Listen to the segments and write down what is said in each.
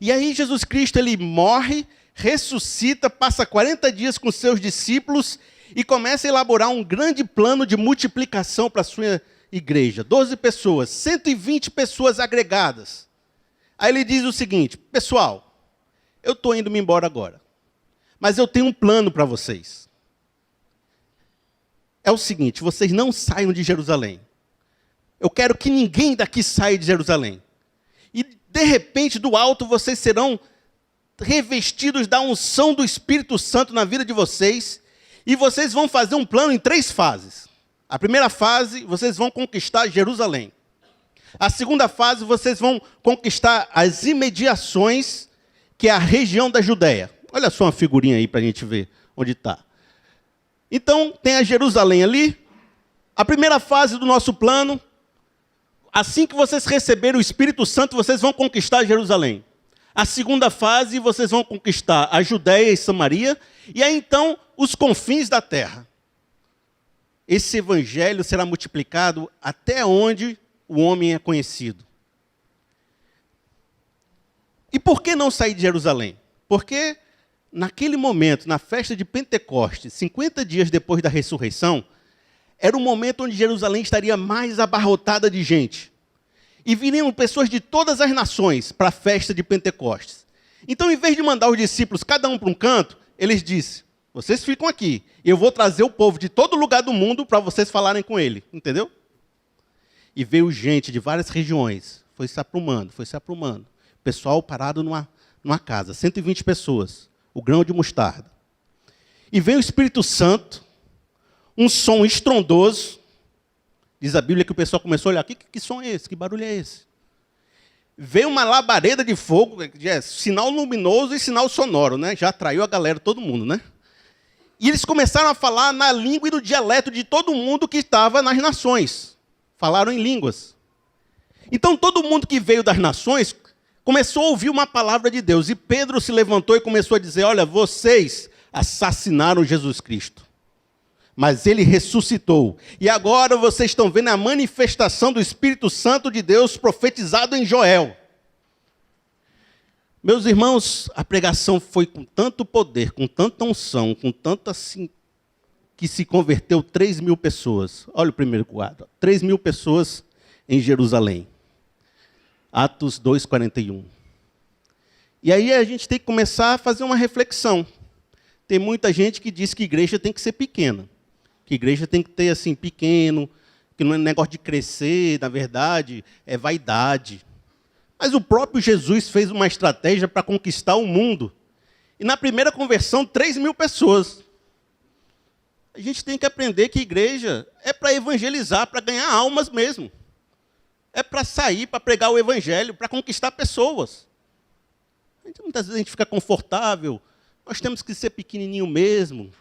E aí Jesus Cristo, ele morre, ressuscita, passa 40 dias com seus discípulos e começa a elaborar um grande plano de multiplicação para a sua igreja. 12 pessoas, 120 pessoas agregadas. Aí ele diz o seguinte: pessoal, eu estou indo me embora agora, mas eu tenho um plano para vocês. É o seguinte: vocês não saiam de Jerusalém. Eu quero que ninguém daqui saia de Jerusalém. E, de repente, do alto, vocês serão revestidos da unção do Espírito Santo na vida de vocês. E vocês vão fazer um plano em 3 fases. A primeira fase, vocês vão conquistar Jerusalém. A segunda fase, vocês vão conquistar as imediações, que é a região da Judéia. Olha só uma figurinha aí para a gente ver onde está. Então, tem a Jerusalém ali. A primeira fase do nosso plano, assim que vocês receberem o Espírito Santo, vocês vão conquistar Jerusalém. A segunda fase, vocês vão conquistar a Judéia e Samaria, e aí então os confins da terra. Esse evangelho será multiplicado até onde o homem é conhecido. E por que não sair de Jerusalém? Porque naquele momento, na festa de Pentecostes, 50 dias depois da ressurreição, era o momento onde Jerusalém estaria mais abarrotada de gente. E viriam pessoas de todas as nações para a festa de Pentecostes. Então, em vez de mandar os discípulos cada um para um canto, eles disseram: vocês ficam aqui, e eu vou trazer o povo de todo lugar do mundo para vocês falarem com ele. Entendeu? E veio gente de várias regiões, foi se aprumando. O pessoal parado numa casa, 120 pessoas, o grão de mostarda. E veio o Espírito Santo, um som estrondoso. Diz a Bíblia que o pessoal começou a olhar: que som é esse? Que barulho é esse? Veio uma labareda de fogo, sinal luminoso e sinal sonoro, né? Já atraiu a galera, todo mundo, né? E eles começaram a falar na língua e no dialeto de todo mundo que estava nas nações. Falaram em línguas. Então todo mundo que veio das nações começou a ouvir uma palavra de Deus. E Pedro se levantou e começou a dizer: olha, vocês assassinaram Jesus Cristo, mas ele ressuscitou. E agora vocês estão vendo a manifestação do Espírito Santo de Deus profetizado em Joel. Meus irmãos, a pregação foi com tanto poder, com tanta unção, com tanta assim, que se converteu 3.000 pessoas. Olha o primeiro quadro: 3.000 pessoas em Jerusalém. Atos 2:41. E aí a gente tem que começar a fazer uma reflexão. Tem muita gente que diz que igreja tem que ser pequena. Que igreja tem que ter assim, pequeno, que não é negócio de crescer, na verdade, é vaidade. Mas o próprio Jesus fez uma estratégia para conquistar o mundo. E na primeira conversão, 3.000 pessoas. A gente tem que aprender que igreja é para evangelizar, para ganhar almas mesmo. É para sair, para pregar o evangelho, para conquistar pessoas. Muitas vezes a gente fica confortável. Nós temos que ser pequenininho mesmo.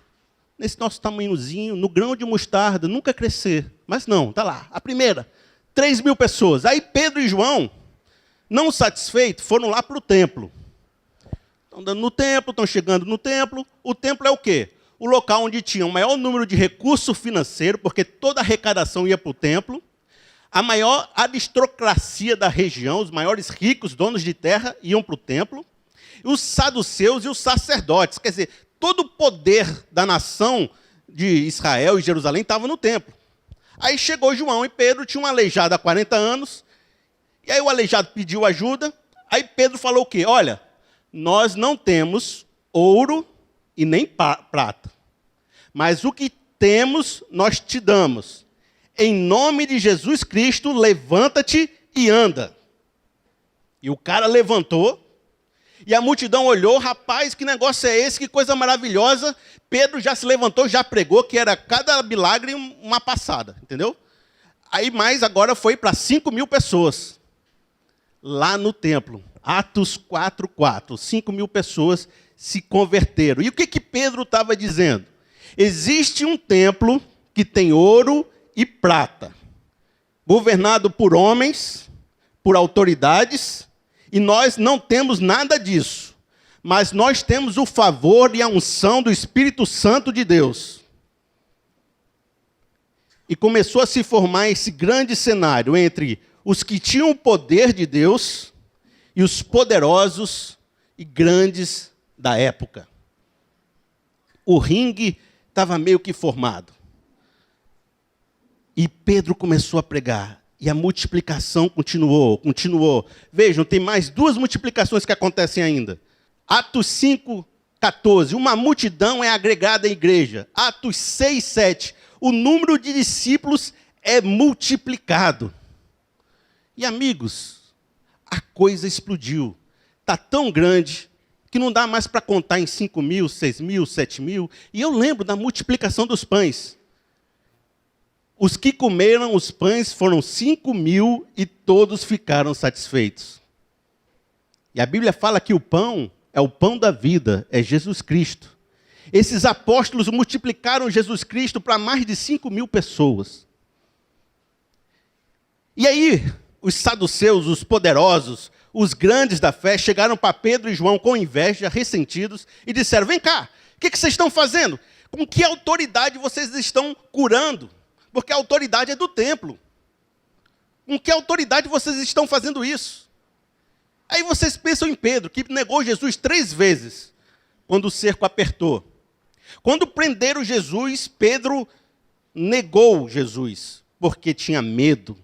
Nesse nosso tamanhozinho, no grão de mostarda, nunca crescer. Mas não, está lá. A primeira, 3.000 pessoas. Aí Pedro e João, não satisfeitos, foram lá para o templo. Estão andando no templo, estão chegando no templo. O templo é o quê? O local onde tinha o maior número de recurso financeiro, porque toda a arrecadação ia para o templo. A maior aristocracia da região, os maiores ricos, donos de terra, iam para o templo. Os saduceus e os sacerdotes, quer dizer, todo o poder da nação de Israel e Jerusalém estava no templo. Aí chegou João e Pedro, tinha um aleijado há 40 anos, e aí o aleijado pediu ajuda, aí Pedro falou o quê? Olha, nós não temos ouro e nem prata, mas o que temos nós te damos. Em nome de Jesus Cristo, levanta-te e anda. E o cara levantou, e a multidão olhou: rapaz, que negócio é esse, que coisa maravilhosa. Pedro já se levantou, já pregou, que era cada milagre uma passada, entendeu? Aí mais agora foi para 5.000 pessoas, lá no templo. Atos 4:4, 5.000 pessoas se converteram. E o que Pedro estava dizendo? Existe um templo que tem ouro e prata, governado por homens, por autoridades, e nós não temos nada disso, mas nós temos o favor e a unção do Espírito Santo de Deus. E começou a se formar esse grande cenário entre os que tinham o poder de Deus e os poderosos e grandes da época. O ringue estava meio que formado. E Pedro começou a pregar. E a multiplicação continuou. Vejam, tem mais 2 multiplicações que acontecem ainda. Atos 5:14, uma multidão é agregada à igreja. Atos 6:7, o número de discípulos é multiplicado. E amigos, a coisa explodiu. Está tão grande que não dá mais para contar em 5.000, 6.000, 7.000. E eu lembro da multiplicação dos pães. Os que comeram os pães foram 5.000 e todos ficaram satisfeitos. E a Bíblia fala que o pão é o pão da vida, é Jesus Cristo. Esses apóstolos multiplicaram Jesus Cristo para mais de 5.000 pessoas. E aí, os saduceus, os poderosos, os grandes da fé, chegaram para Pedro e João com inveja, ressentidos, e disseram: vem cá, o que vocês estão fazendo? Com que autoridade vocês estão curando? Porque a autoridade é do templo. Com que autoridade vocês estão fazendo isso? Aí vocês pensam em Pedro, que negou Jesus 3 vezes, quando o cerco apertou. Quando prenderam Jesus, Pedro negou Jesus, porque tinha medo.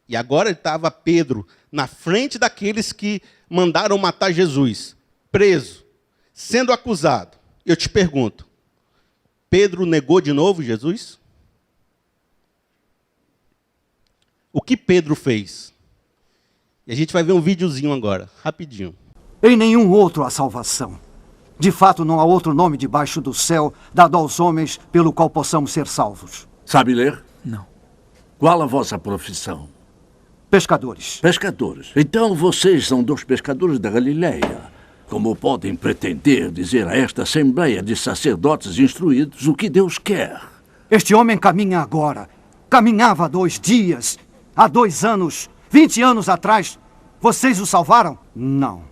E agora estava Pedro na frente daqueles que mandaram matar Jesus, preso, sendo acusado. Eu te pergunto, Pedro negou de novo Jesus? O que Pedro fez? E a gente vai ver um videozinho agora, rapidinho. Em nenhum outro há salvação. De fato, não há outro nome debaixo do céu dado aos homens pelo qual possamos ser salvos. Sabe ler? Não. Qual a vossa profissão? Pescadores. Pescadores. Então vocês são 2 pescadores da Galileia. Como podem pretender dizer a esta assembleia de sacerdotes instruídos o que Deus quer? Este homem caminha agora. Caminhava há 2 dias, há 2 anos, 20 anos atrás. Vocês o salvaram? Não.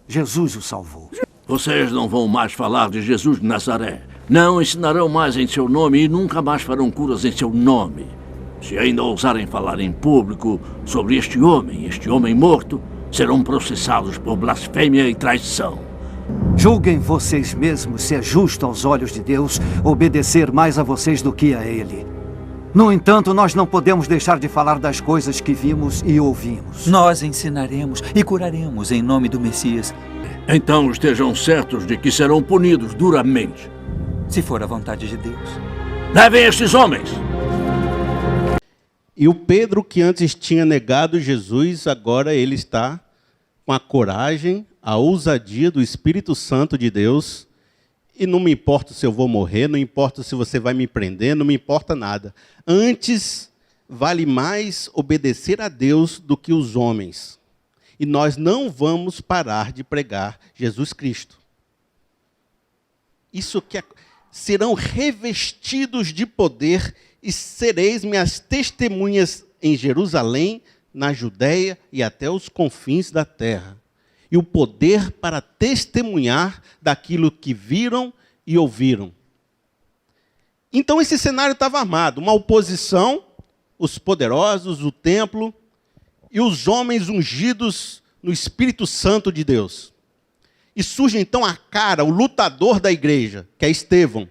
Jesus o salvou. Vocês não vão mais falar de Jesus de Nazaré. Não ensinarão mais em seu nome e nunca mais farão curas em seu nome. Se ainda ousarem falar em público sobre este homem morto, serão processados por blasfêmia e traição. Julguem vocês mesmos se é justo aos olhos de Deus obedecer mais a vocês do que a Ele. No entanto, nós não podemos deixar de falar das coisas que vimos e ouvimos. Nós ensinaremos e curaremos em nome do Messias. Então estejam certos de que serão punidos duramente. Se for a vontade de Deus. Levem estes homens! E o Pedro, que antes tinha negado Jesus, agora ele está com a coragem, a ousadia do Espírito Santo de Deus. E não me importa se eu vou morrer, não importa se você vai me prender, não me importa nada. Antes, vale mais obedecer a Deus do que os homens. E nós não vamos parar de pregar Jesus Cristo. Isso que serão revestidos de poder e sereis minhas testemunhas em Jerusalém, na Judéia e até os confins da terra. E o poder para testemunhar daquilo que viram e ouviram. Então esse cenário estava armado, uma oposição, os poderosos, o templo e os homens ungidos no Espírito Santo de Deus. E surge então a cara, o lutador da igreja, que é Estevão.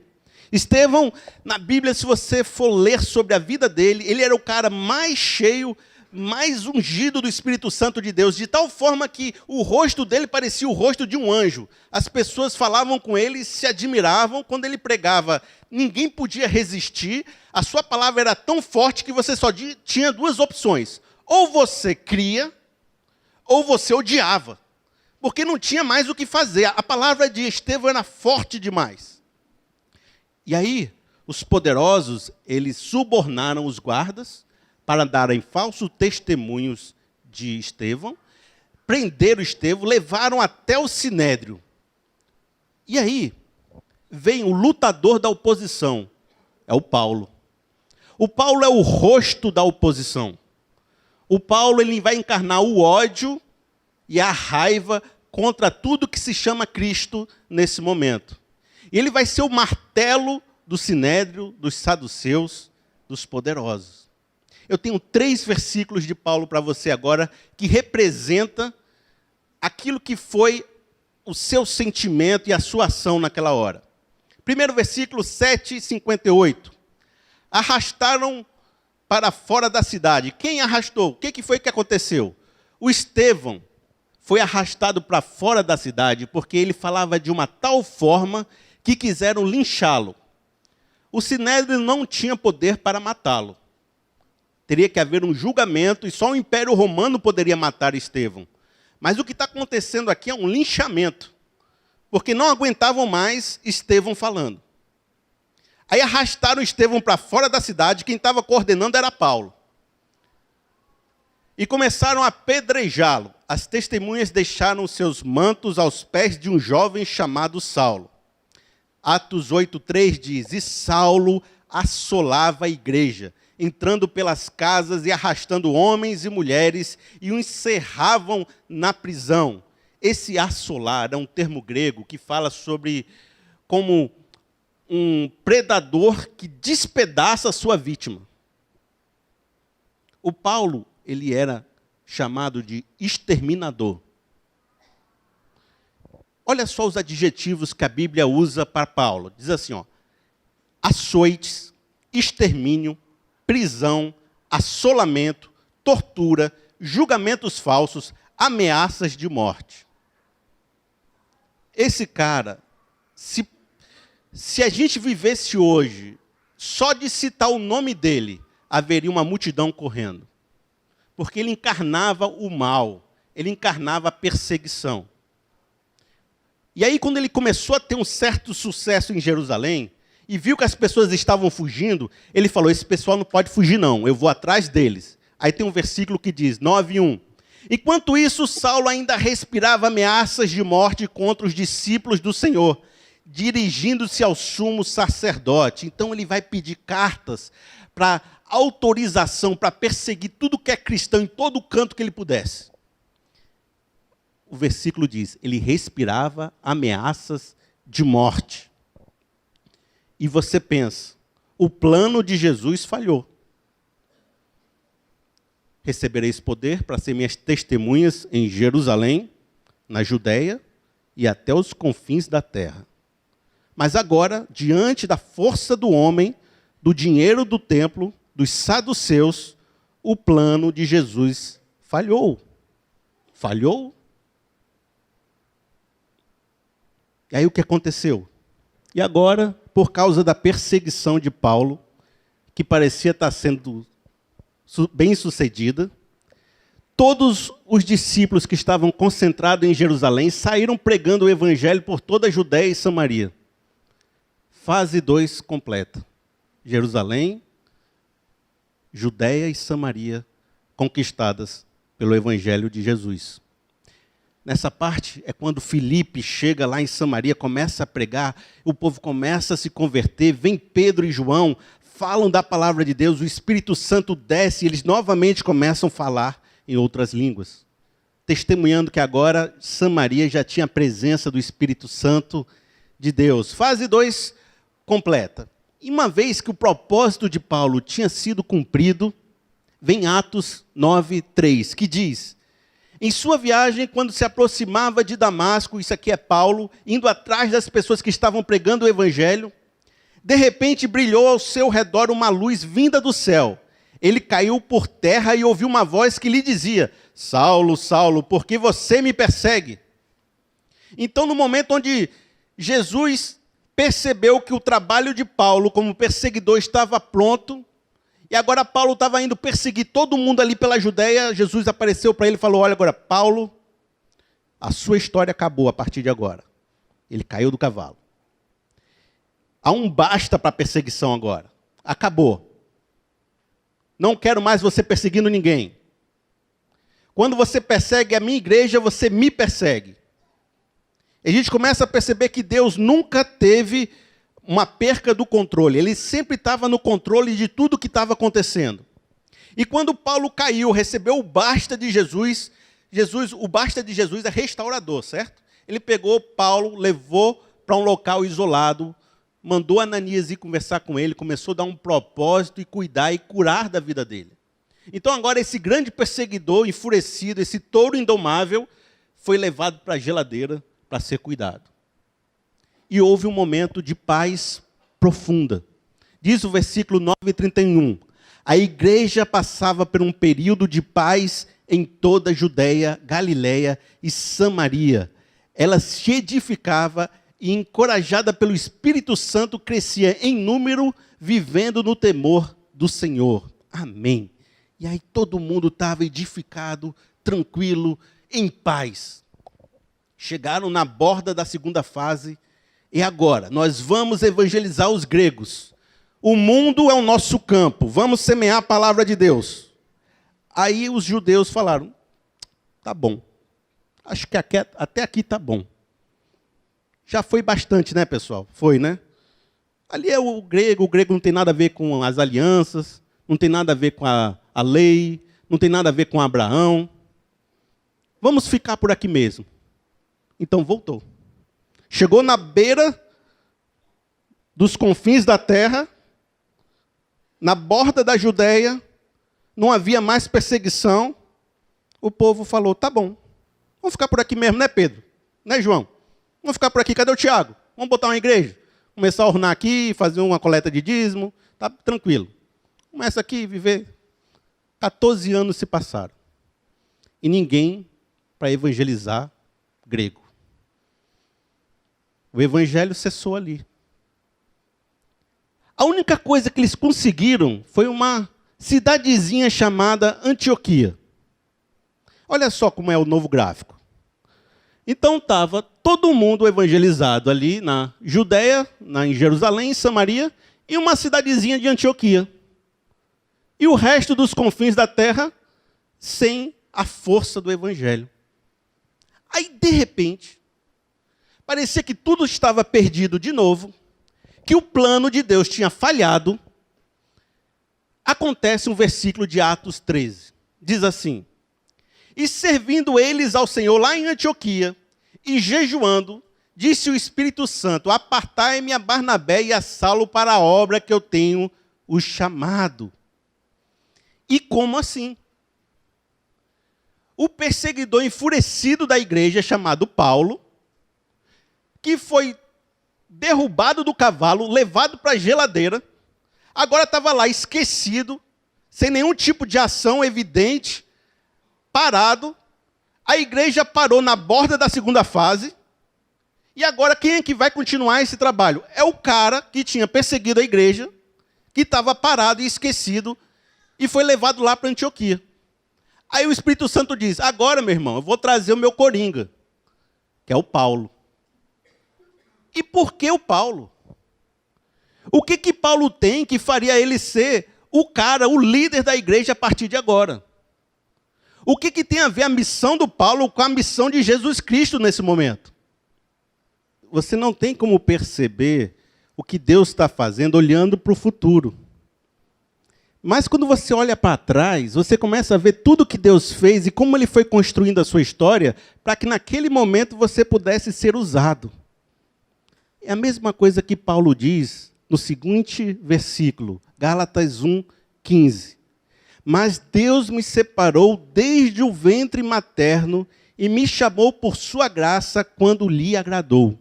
Estevão, na Bíblia, se você for ler sobre a vida dele, ele era o cara mais cheio, mais ungido do Espírito Santo de Deus, de tal forma que o rosto dele parecia o rosto de um anjo. As pessoas falavam com ele e se admiravam quando ele pregava. Ninguém podia resistir. A sua palavra era tão forte que você só tinha 2 opções. Ou você cria, ou você odiava. Porque não tinha mais o que fazer. A palavra de Estevão era forte demais. E aí, os poderosos, eles subornaram os guardas para darem falsos testemunhos de Estevão, prenderam Estevão, levaram até o Sinédrio. E aí, vem o lutador da oposição, é o Paulo. O Paulo é o rosto da oposição. O Paulo ele vai encarnar o ódio e a raiva contra tudo que se chama Cristo nesse momento. E ele vai ser o martelo do Sinédrio, dos saduceus, dos poderosos. Eu tenho 3 versículos de Paulo para você agora, que representa aquilo que foi o seu sentimento e a sua ação naquela hora. Primeiro versículo 7:58. Arrastaram para fora da cidade. Quem arrastou? O que foi que aconteceu? O Estevão foi arrastado para fora da cidade porque ele falava de uma tal forma que quiseram linchá-lo. O Sinédrio não tinha poder para matá-lo. Teria que haver um julgamento e só o Império Romano poderia matar Estevão. Mas o que está acontecendo aqui é um linchamento, porque não aguentavam mais Estevão falando. Aí arrastaram Estevão para fora da cidade, quem estava coordenando era Paulo. E começaram a apedrejá-lo. As testemunhas deixaram seus mantos aos pés de um jovem chamado Saulo. Atos 8:3 diz, e Saulo assolava a igreja, entrando pelas casas e arrastando homens e mulheres, e os encerravam na prisão. Esse assolar é um termo grego que fala sobre como um predador que despedaça a sua vítima. O Paulo, ele era chamado de exterminador. Olha só os adjetivos que a Bíblia usa para Paulo. Diz assim, ó, açoites, extermínio, prisão, assolamento, tortura, julgamentos falsos, ameaças de morte. Esse cara, se a gente vivesse hoje, só de citar o nome dele, haveria uma multidão correndo. Porque ele encarnava o mal, ele encarnava a perseguição. E aí, quando ele começou a ter um certo sucesso em Jerusalém, e viu que as pessoas estavam fugindo, ele falou, esse pessoal não pode fugir não, eu vou atrás deles. Aí tem um versículo que diz, 9:1. Enquanto isso, Saulo ainda respirava ameaças de morte contra os discípulos do Senhor, dirigindo-se ao sumo sacerdote. Então ele vai pedir cartas para autorização, para perseguir tudo que é cristão em todo canto que ele pudesse. O versículo diz, ele respirava ameaças de morte. E você pensa, o plano de Jesus falhou. Recebereis poder para ser minhas testemunhas em Jerusalém, na Judéia e até os confins da terra. Mas agora, diante da força do homem, do dinheiro do templo, dos saduceus, o plano de Jesus falhou. Falhou. E aí o que aconteceu? E agora, por causa da perseguição de Paulo, que parecia estar sendo bem sucedida, todos os discípulos que estavam concentrados em Jerusalém saíram pregando o evangelho por toda a Judéia e Samaria. Fase 2 completa. Jerusalém, Judéia e Samaria conquistadas pelo evangelho de Jesus. Nessa parte é quando Filipe chega lá em Samaria, começa a pregar, o povo começa a se converter, vem Pedro e João, falam da palavra de Deus, o Espírito Santo desce e eles novamente começam a falar em outras línguas, testemunhando que agora Samaria já tinha a presença do Espírito Santo de Deus. Fase 2 completa. E uma vez que o propósito de Paulo tinha sido cumprido, vem Atos 9:3, que diz, em sua viagem, quando se aproximava de Damasco, isso aqui é Paulo, indo atrás das pessoas que estavam pregando o evangelho, de repente brilhou ao seu redor uma luz vinda do céu. Ele caiu por terra e ouviu uma voz que lhe dizia, Saulo, Saulo, por que você me persegue? Então, no momento onde Jesus percebeu que o trabalho de Paulo como perseguidor estava pronto, e agora Paulo estava indo perseguir todo mundo ali pela Judéia, Jesus apareceu para ele e falou, olha agora, Paulo, a sua história acabou a partir de agora. Ele caiu do cavalo. Há um basta para a perseguição agora. Acabou. Não quero mais você perseguindo ninguém. Quando você persegue a minha igreja, você me persegue. E a gente começa a perceber que Deus nunca teve uma perca do controle. Ele sempre estava no controle de tudo que estava acontecendo. E quando Paulo caiu, recebeu o basta de Jesus, o basta de Jesus é restaurador, certo? Ele pegou Paulo, levou para um local isolado, mandou Ananias ir conversar com ele, começou a dar um propósito e cuidar e curar da vida dele. Então agora esse grande perseguidor enfurecido, esse touro indomável, foi levado para a geladeira para ser cuidado. E houve um momento de paz profunda. Diz o versículo 9:31. A igreja passava por um período de paz em toda a Judeia, Galileia e Samaria. Ela se edificava e, encorajada pelo Espírito Santo, crescia em número, vivendo no temor do Senhor. Amém. E aí todo mundo estava edificado, tranquilo, em paz. Chegaram na borda da segunda fase. E agora, nós vamos evangelizar os gregos. O mundo é o nosso campo. Vamos semear a palavra de Deus. Aí os judeus falaram, tá bom. Acho que até aqui tá bom. Já foi bastante, né, pessoal? Foi, né? Ali é o grego não tem nada a ver com as alianças, não tem nada a ver com a lei, não tem nada a ver com Abraão. Vamos ficar por aqui mesmo. Então voltou. Chegou na beira dos confins da terra, na borda da Judeia, não havia mais perseguição. O povo falou, tá bom, vamos ficar por aqui mesmo, né, Pedro? Né, João? Vamos ficar por aqui, cadê o Tiago? Vamos botar uma igreja? Começar a ornar aqui, fazer uma coleta de dízimo, tá tranquilo. Começa aqui, viver. 14 anos se passaram. E ninguém para evangelizar grego. O evangelho cessou ali. A única coisa que eles conseguiram foi uma cidadezinha chamada Antioquia. Olha só como é o novo gráfico. Então estava todo mundo evangelizado ali na Judeia, em Jerusalém, em Samaria, e uma cidadezinha de Antioquia. E o resto dos confins da terra sem a força do evangelho. Aí, de repente, parecia que tudo estava perdido de novo, que o plano de Deus tinha falhado. Acontece um versículo de Atos 13. Diz assim, e servindo eles ao Senhor lá em Antioquia, e jejuando, disse o Espírito Santo, apartai-me a Barnabé e a Saulo para a obra que eu tenho os chamado. E como assim? O perseguidor enfurecido da igreja, chamado Paulo, que foi derrubado do cavalo, levado para a geladeira, agora estava lá esquecido, sem nenhum tipo de ação evidente, parado. A igreja parou na borda da segunda fase. E agora quem é que vai continuar esse trabalho? É o cara que tinha perseguido a igreja, que estava parado e esquecido, e foi levado lá para Antioquia. Aí o Espírito Santo diz, agora, meu irmão, eu vou trazer o meu coringa, que é o Paulo. E por que o Paulo? O que Paulo tem que faria ele ser o cara, o líder da igreja a partir de agora? O que tem a ver a missão do Paulo com a missão de Jesus Cristo nesse momento? Você não tem como perceber o que Deus está fazendo olhando para o futuro. Mas quando você olha para trás, você começa a ver tudo que Deus fez e como Ele foi construindo a sua história para que naquele momento você pudesse ser usado. É a mesma coisa que Paulo diz no seguinte versículo, Gálatas 1:15. Mas Deus me separou desde o ventre materno e me chamou por sua graça quando lhe agradou.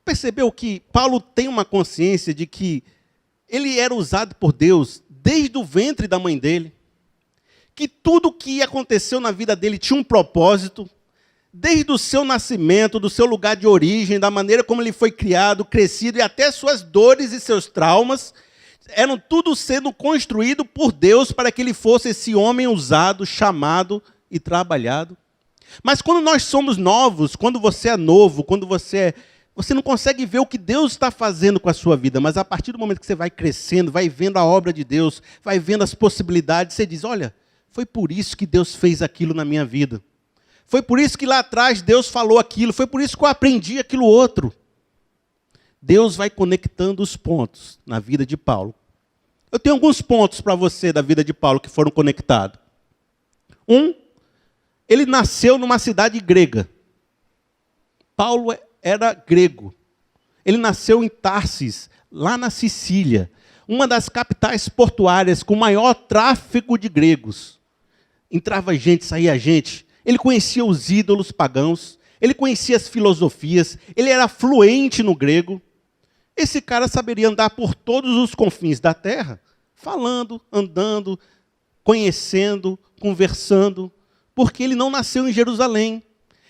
Percebeu que Paulo tem uma consciência de que ele era usado por Deus desde o ventre da mãe dele, que tudo o que aconteceu na vida dele tinha um propósito, desde o seu nascimento, do seu lugar de origem, da maneira como ele foi criado, crescido, e até suas dores e seus traumas, eram tudo sendo construído por Deus para que ele fosse esse homem usado, chamado e trabalhado. Mas quando nós somos novos, quando você é novo, quando você não consegue ver o que Deus está fazendo com a sua vida, mas a partir do momento que você vai crescendo, vai vendo a obra de Deus, vai vendo as possibilidades, você diz, olha, foi por isso que Deus fez aquilo na minha vida. Foi por isso que lá atrás Deus falou aquilo, foi por isso que eu aprendi aquilo outro. Deus vai conectando os pontos na vida de Paulo. Eu tenho alguns pontos para você da vida de Paulo que foram conectados. Ele nasceu numa cidade grega. Paulo era grego. Ele nasceu em Tarsis, lá na Sicília, uma das capitais portuárias com maior tráfego de gregos. Entrava gente, saía gente. Ele conhecia os ídolos pagãos, ele conhecia as filosofias, ele era fluente no grego. Esse cara saberia andar por todos os confins da terra, falando, andando, conhecendo, conversando, porque ele não nasceu em Jerusalém,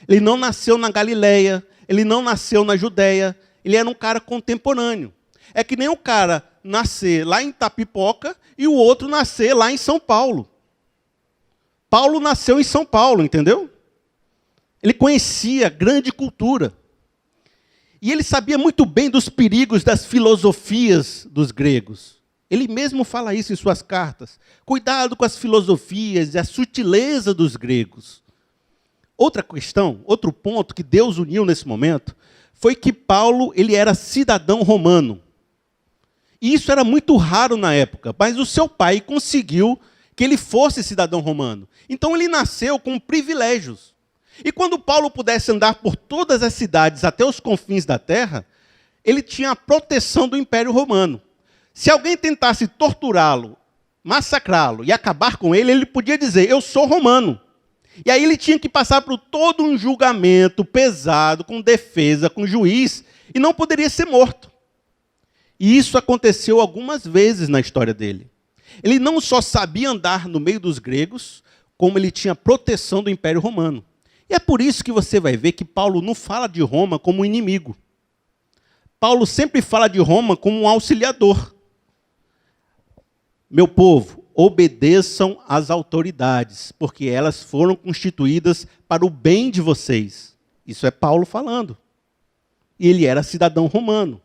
ele não nasceu na Galileia, ele não nasceu na Judéia, ele era um cara contemporâneo. É que nem o cara nascer lá em Itapipoca e o outro nascer lá em São Paulo. Paulo nasceu em São Paulo, entendeu? Ele conhecia grande cultura. E ele sabia muito bem dos perigos das filosofias dos gregos. Ele mesmo fala isso em suas cartas. Cuidado com as filosofias e a sutileza dos gregos. Outra questão, outro ponto que Deus uniu nesse momento, foi que Paulo ele era cidadão romano. E isso era muito raro na época, mas o seu pai conseguiu que ele fosse cidadão romano. Então ele nasceu com privilégios. E quando Paulo pudesse andar por todas as cidades até os confins da terra, ele tinha a proteção do Império Romano. Se alguém tentasse torturá-lo, massacrá-lo e acabar com ele, ele podia dizer, eu sou romano. E aí ele tinha que passar por todo um julgamento pesado, com defesa, com juiz, e não poderia ser morto. E isso aconteceu algumas vezes na história dele. Ele não só sabia andar no meio dos gregos, como ele tinha proteção do Império Romano. E é por isso que você vai ver que Paulo não fala de Roma como um inimigo. Paulo sempre fala de Roma como um auxiliador. Meu povo, obedeçam às autoridades, porque elas foram constituídas para o bem de vocês. Isso é Paulo falando. E ele era cidadão romano.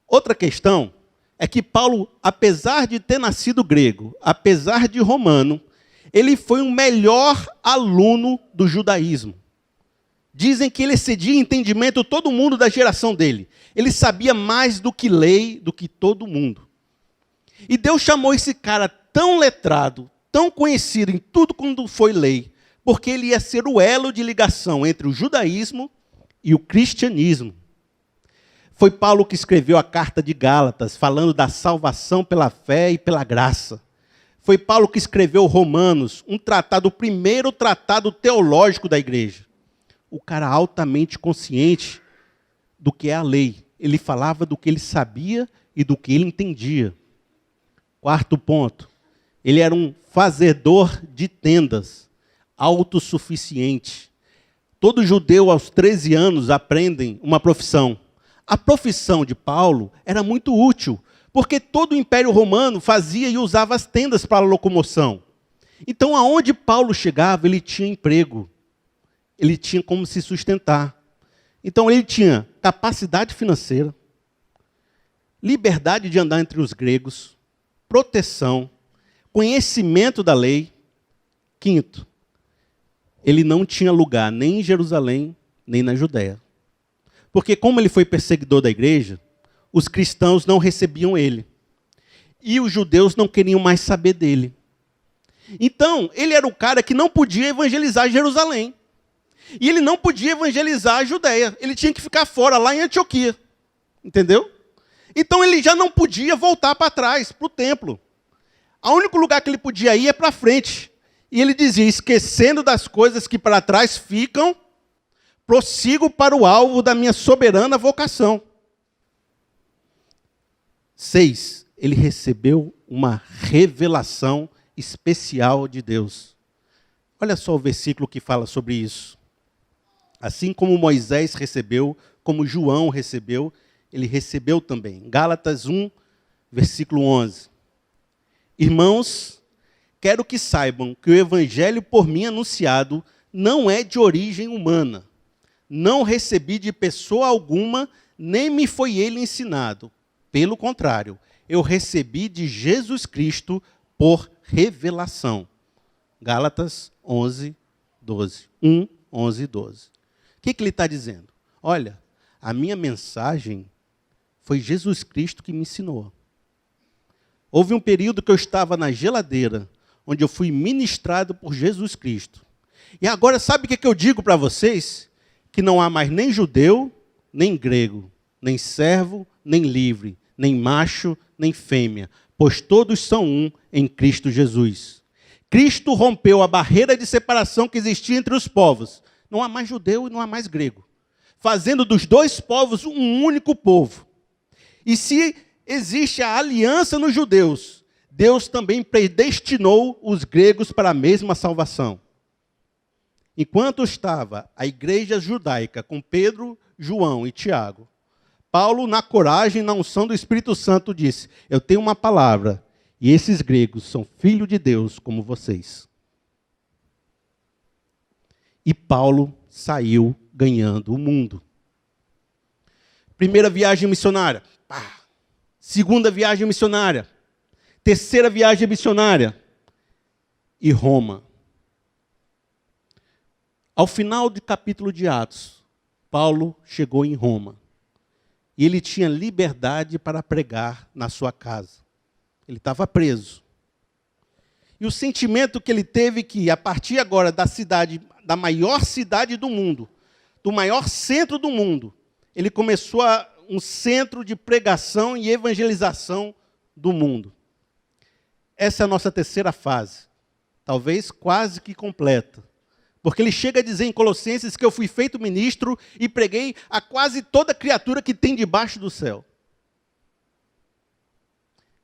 Outra questão é que Paulo, apesar de ter nascido grego, apesar de romano, ele foi o melhor aluno do judaísmo. Dizem que ele excedia em entendimento todo mundo da geração dele. Ele sabia mais do que lei, do que todo mundo. E Deus chamou esse cara tão letrado, tão conhecido em tudo quando foi lei, porque ele ia ser o elo de ligação entre o judaísmo e o cristianismo. Foi Paulo que escreveu a carta de Gálatas, falando da salvação pela fé e pela graça. Foi Paulo que escreveu Romanos, um tratado, o primeiro tratado teológico da igreja. O cara altamente consciente do que é a lei. Ele falava do que ele sabia e do que ele entendia. Quarto ponto, ele era um fazedor de tendas, autossuficiente. Todo judeu aos 13 anos aprende uma profissão. A profissão de Paulo era muito útil, porque todo o Império Romano fazia e usava as tendas para a locomoção. Então, aonde Paulo chegava, ele tinha emprego. Ele tinha como se sustentar. Então, ele tinha capacidade financeira, liberdade de andar entre os gregos, proteção, conhecimento da lei. Quinto, ele não tinha lugar nem em Jerusalém, nem na Judéia. Porque como ele foi perseguidor da igreja, os cristãos não recebiam ele. E os judeus não queriam mais saber dele. Então, ele era o cara que não podia evangelizar Jerusalém. E ele não podia evangelizar a Judéia. Ele tinha que ficar fora, lá em Antioquia. Entendeu? Então, ele já não podia voltar para trás, para o templo. O único lugar que ele podia ir é para frente. E ele dizia, esquecendo das coisas que para trás ficam, prossigo para o alvo da minha soberana vocação. 6. Ele recebeu uma revelação especial de Deus. Olha só o versículo que fala sobre isso. Assim como Moisés recebeu, como João recebeu, ele recebeu também. Gálatas 1, versículo 11. Irmãos, quero que saibam que o evangelho por mim anunciado não é de origem humana. Não recebi de pessoa alguma, nem me foi ele ensinado. Pelo contrário, eu recebi de Jesus Cristo por revelação. Gálatas 11, 12. 1, 11 e 12. O que ele está dizendo? Olha, a minha mensagem foi Jesus Cristo que me ensinou. Houve um período que eu estava na geladeira, onde eu fui ministrado por Jesus Cristo. E agora, sabe o que eu digo para vocês? Que não há mais nem judeu, nem grego, nem servo, nem livre, nem macho, nem fêmea, pois todos são um em Cristo Jesus. Cristo rompeu a barreira de separação que existia entre os povos. Não há mais judeu e não há mais grego. Fazendo dos dois povos um único povo. E se existe a aliança nos judeus, Deus também predestinou os gregos para a mesma salvação. Enquanto estava a igreja judaica com Pedro, João e Tiago, Paulo, na coragem e na unção do Espírito Santo, disse: eu tenho uma palavra, e esses gregos são filhos de Deus como vocês. E Paulo saiu ganhando o mundo. Primeira viagem missionária. Segunda viagem missionária. Terceira viagem missionária. E Roma. Ao final do capítulo de Atos, Paulo chegou em Roma. E ele tinha liberdade para pregar na sua casa. Ele estava preso. E o sentimento que ele teve que, a partir agora da cidade, da maior cidade do mundo, do maior centro do mundo, ele começou um centro de pregação e evangelização do mundo. Essa é a nossa terceira fase, talvez quase que completa. Porque ele chega a dizer em Colossenses que eu fui feito ministro e preguei a quase toda criatura que tem debaixo do céu.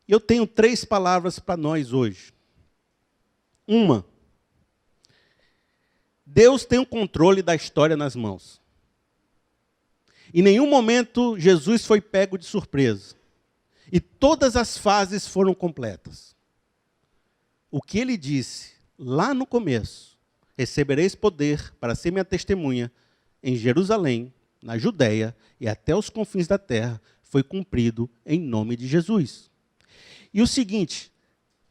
Eu tenho 3 palavras para nós hoje. Uma, Deus tem o controle da história nas mãos. Em nenhum momento Jesus foi pego de surpresa. E todas as fases foram completas. O que ele disse lá no começo: recebereis poder para ser minha testemunha em Jerusalém, na Judéia e até os confins da terra, foi cumprido em nome de Jesus. E o seguinte,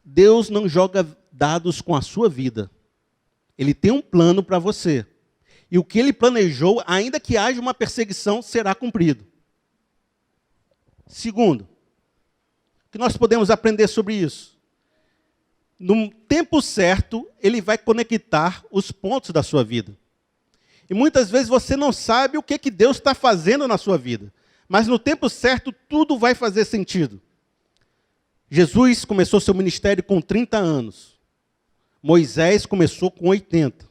Deus não joga dados com a sua vida. Ele tem um plano para você. E o que ele planejou, ainda que haja uma perseguição, será cumprido. Segundo, o que nós podemos aprender sobre isso? No tempo certo, ele vai conectar os pontos da sua vida. E muitas vezes você não sabe o que Deus está fazendo na sua vida. Mas no tempo certo, tudo vai fazer sentido. Jesus começou seu ministério com 30 anos. Moisés começou com 80.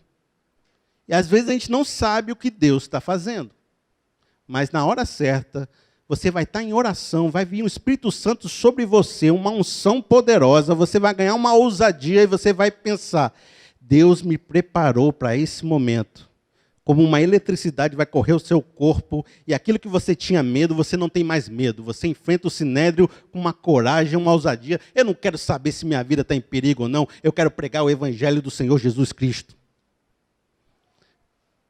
E às vezes a gente não sabe o que Deus está fazendo. Mas na hora certa, você vai estar em oração, vai vir o Espírito Santo sobre você, uma unção poderosa, você vai ganhar uma ousadia e você vai pensar: Deus me preparou para esse momento. Como uma eletricidade vai correr o seu corpo, e aquilo que você tinha medo, você não tem mais medo. Você enfrenta o sinédrio com uma coragem, uma ousadia. Eu não quero saber se minha vida está em perigo ou não, eu quero pregar o Evangelho do Senhor Jesus Cristo.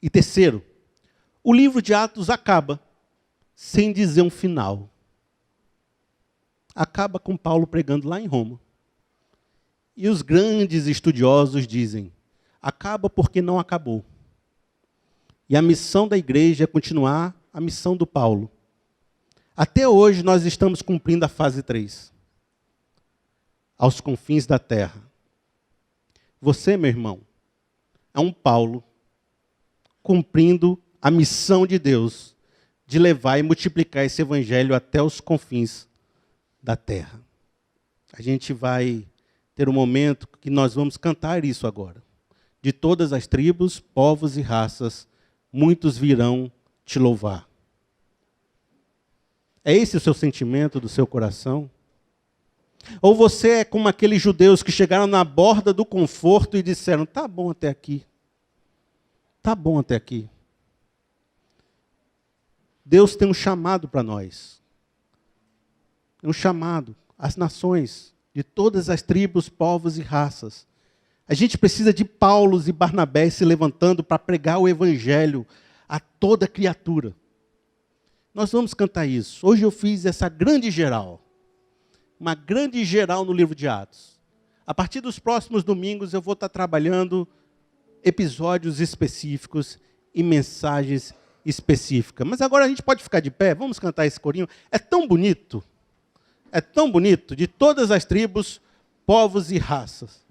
E terceiro, o livro de Atos acaba sem dizer um final. Acaba com Paulo pregando lá em Roma. E os grandes estudiosos dizem: acaba porque não acabou. E a missão da igreja é continuar a missão do Paulo. Até hoje nós estamos cumprindo a fase 3. Aos confins da terra. Você, meu irmão, é um Paulo cumprindo a missão de Deus de levar e multiplicar esse evangelho até os confins da terra. A gente vai ter um momento que nós vamos cantar isso agora. De todas as tribos, povos e raças, muitos virão te louvar. É esse o seu sentimento do seu coração? Ou você é como aqueles judeus que chegaram na borda do conforto e disseram: tá bom até aqui. Tá bom até aqui. Deus tem um chamado para nós. Um chamado às nações, de todas as tribos, povos e raças. A gente precisa de Paulos e Barnabés se levantando para pregar o evangelho a toda criatura. Nós vamos cantar isso. Hoje eu fiz essa grande geral. Uma grande geral no livro de Atos. A partir dos próximos domingos eu vou estar trabalhando episódios específicos e mensagens específicas. Mas agora a gente pode ficar de pé, vamos cantar esse corinho. É tão bonito, de todas as tribos, povos e raças.